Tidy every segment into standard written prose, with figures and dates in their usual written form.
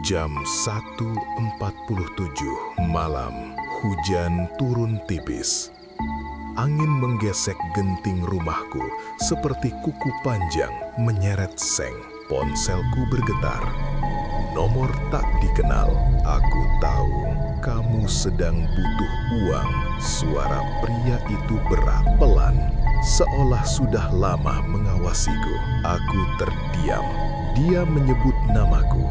Jam 1.47 malam, hujan turun tipis. Angin menggesek genting rumahku seperti kuku panjang menyeret seng. Ponselku bergetar. Nomor tak dikenal. Aku tahu kamu sedang butuh uang. Suara pria itu berat, pelan, seolah sudah lama mengawasiku. Aku terdiam. Dia menyebut namaku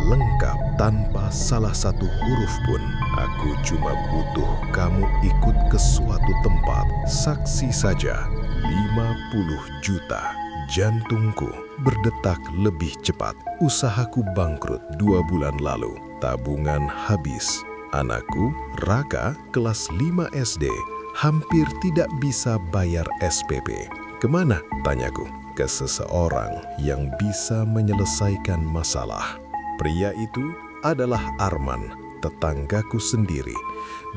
lengkap tanpa salah satu huruf pun. Aku cuma butuh kamu ikut ke suatu tempat. Saksi saja, 50 juta. Jantungku berdetak lebih cepat. Usahaku bangkrut 2 bulan lalu. Tabungan habis. Anakku, Raka, kelas 5 SD, hampir tidak bisa bayar SPP. Kemana? Tanyaku. Ke seseorang yang bisa menyelesaikan masalah. Pria itu adalah Arman, tetanggaku sendiri.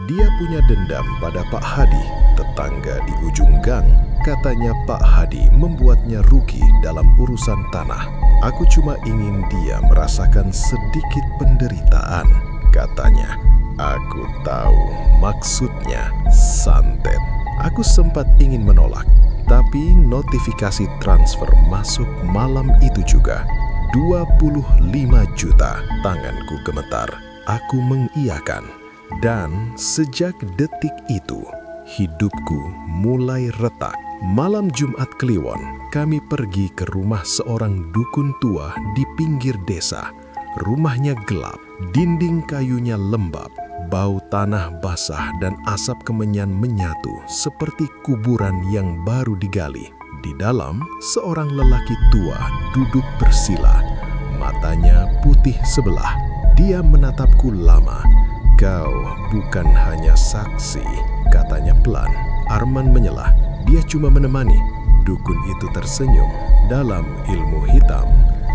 Dia punya dendam pada Pak Hadi, tetangga di ujung gang. Katanya Pak Hadi membuatnya rugi dalam urusan tanah. Aku cuma ingin dia merasakan sedikit penderitaan, katanya. Aku tahu maksudnya santet. Aku sempat ingin menolak, tapi notifikasi transfer masuk malam itu juga. 25 juta. Tanganku gemetar. Aku mengiyakan. Dan sejak detik itu, hidupku mulai retak. Malam Jumat Kliwon, kami pergi ke rumah seorang dukun tua di pinggir desa. Rumahnya gelap, dinding kayunya lembab, bau tanah basah dan asap kemenyan menyatu seperti kuburan yang baru digali. Di dalam, seorang lelaki tua duduk bersila. Matanya putih sebelah. Dia menatapku lama. Kau bukan hanya saksi, katanya pelan. Arman menyelah. Dia cuma menemani. Dukun itu tersenyum. Dalam ilmu hitam,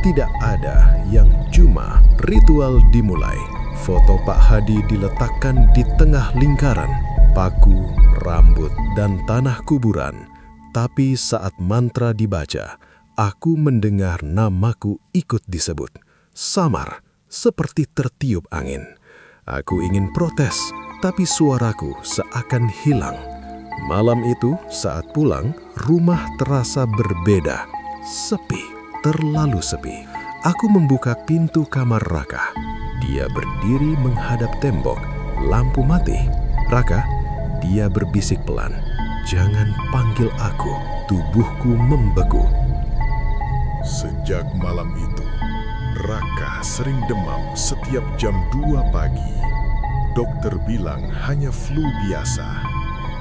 tidak ada yang cuma. Ritual dimulai. Foto Pak Hadi diletakkan di tengah lingkaran. Paku, rambut, dan tanah kuburan. Tapi saat mantra dibaca, aku mendengar namaku ikut disebut. Samar, seperti tertiup angin. Aku ingin protes, tapi suaraku seakan hilang. Malam itu, saat pulang, rumah terasa berbeda. Sepi, terlalu sepi. Aku membuka pintu kamar Raka. Dia berdiri menghadap tembok, lampu mati. Raka, dia berbisik pelan. Jangan panggil aku, tubuhku membeku. Sejak malam itu, Raka sering demam setiap jam 2 pagi. Dokter bilang hanya flu biasa,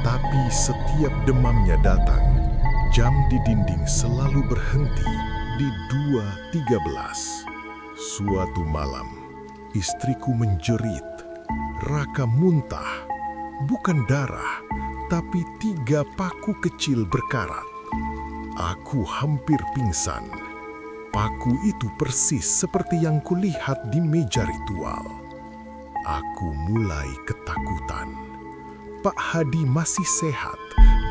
tapi setiap demamnya datang, jam di dinding selalu berhenti di 2.13. Suatu malam, istriku menjerit. Raka muntah, bukan darah, tapi 3 paku kecil berkarat. Aku hampir pingsan. Paku itu persis seperti yang kulihat di meja ritual. Aku mulai ketakutan. Pak Hadi masih sehat,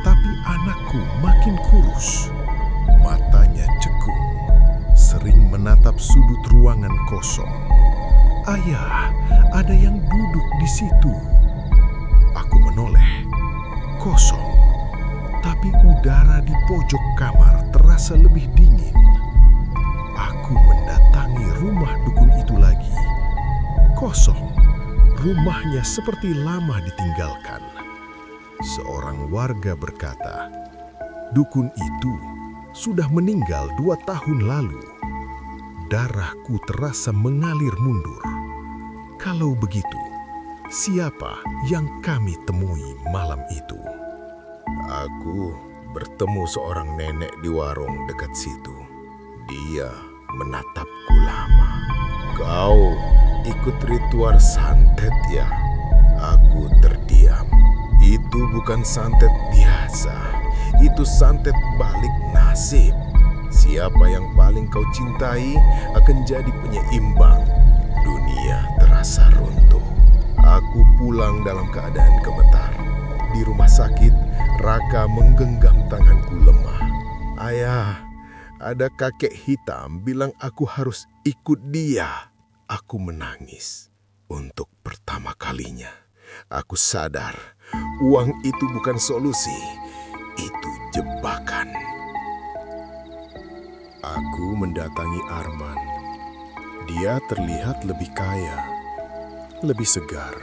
tapi anakku makin kurus. Matanya cekung, sering menatap sudut ruangan kosong. Ayah, ada yang duduk di situ. Aku menoleh. Kosong, tapi udara di pojok kamar terasa lebih dingin. Aku mendatangi rumah dukun itu lagi. Kosong, rumahnya seperti lama ditinggalkan. Seorang warga berkata, dukun itu sudah meninggal 2 tahun lalu. Darahku terasa mengalir mundur. Kalau begitu, siapa yang kami temui malam itu? Aku bertemu seorang nenek di warung dekat situ. Dia menatapku lama. Kau ikut ritual santet ya? Aku terdiam. Itu bukan santet biasa. Itu santet balik nasib. Siapa yang paling kau cintai akan jadi penyeimbang. Dunia terasa runtuh. Aku pulang dalam keadaan gemetar. Di rumah sakit, Raka menggenggam tanganku lemah. Ayah, ada kakek hitam bilang aku harus ikut dia. Aku menangis. Untuk pertama kalinya, aku sadar uang itu bukan solusi, itu jebakan. Aku mendatangi Arman. Dia terlihat lebih kaya, lebih segar.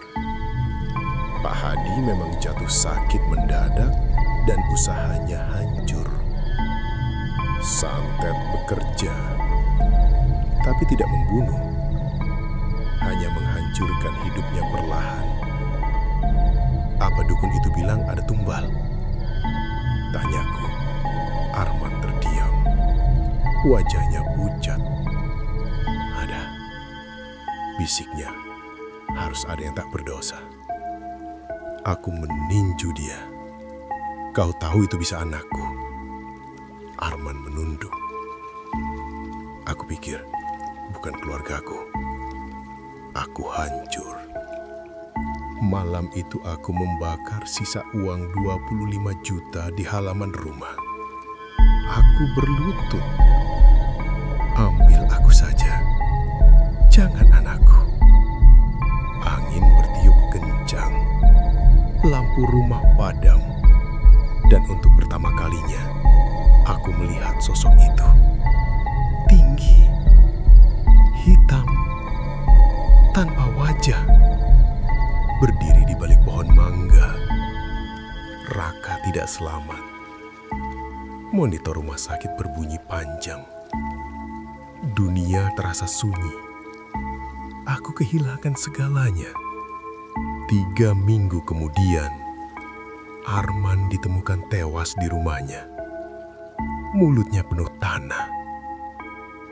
Pak Hadi memang jatuh sakit mendadak dan usahanya hancur. Santet bekerja, tapi tidak membunuh, hanya menghancurkan hidupnya perlahan. Apa dukun itu bilang ada tumbal? Tanyaku. Arman terdiam. Wajahnya pucat. Ada. Bisiknya, harus ada yang tak berdosa. Aku meninju dia. Kau tahu itu bisa anakku. Arman menunduk. Aku pikir, bukan keluargaku. Aku hancur. Malam itu aku membakar sisa uang 25 juta di halaman rumah. Aku berlutut. Ambil aku saja. Jangan anakku. Angin bertiup kencang. Lampu rumah padam. Dan untuk pertama kalinya, aku melihat sosok itu. Tinggi. Hitam. Tanpa wajah. Berdiri di balik pohon mangga. Raka tidak selamat. Monitor rumah sakit berbunyi panjang. Dunia terasa sunyi. Aku kehilangan segalanya. 3 minggu kemudian, Arman ditemukan tewas di rumahnya. Mulutnya penuh tanah.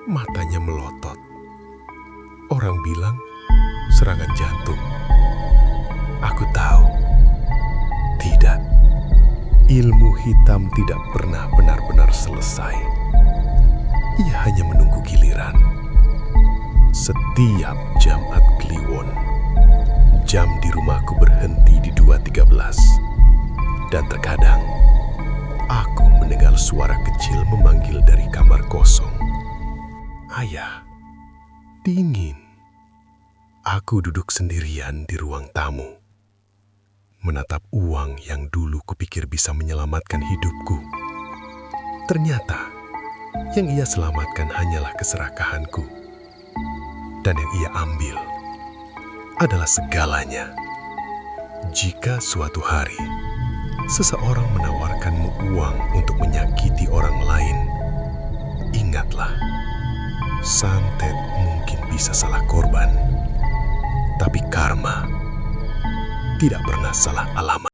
Matanya melotot. Orang bilang serangan jantung. Aku tahu. Tidak. Ilmu hitam tidak pernah benar-benar selesai. Ia hanya menunggu giliran. Setiap Jumat Kliwon, jam di rumahku berhenti di 2.13. Dan terkadang, aku mendengar suara kecil memanggil dari kamar kosong. Ayah, dingin. Aku duduk sendirian di ruang tamu. Menatap uang yang dulu kupikir bisa menyelamatkan hidupku. Ternyata, yang ia selamatkan hanyalah keserakahanku. Dan yang ia ambil adalah segalanya. Jika suatu hari, seseorang menawarkanmu uang untuk menyakiti orang lain, ingatlah, santet mungkin bisa salah korban, tapi karma tidak pernah salah alamat.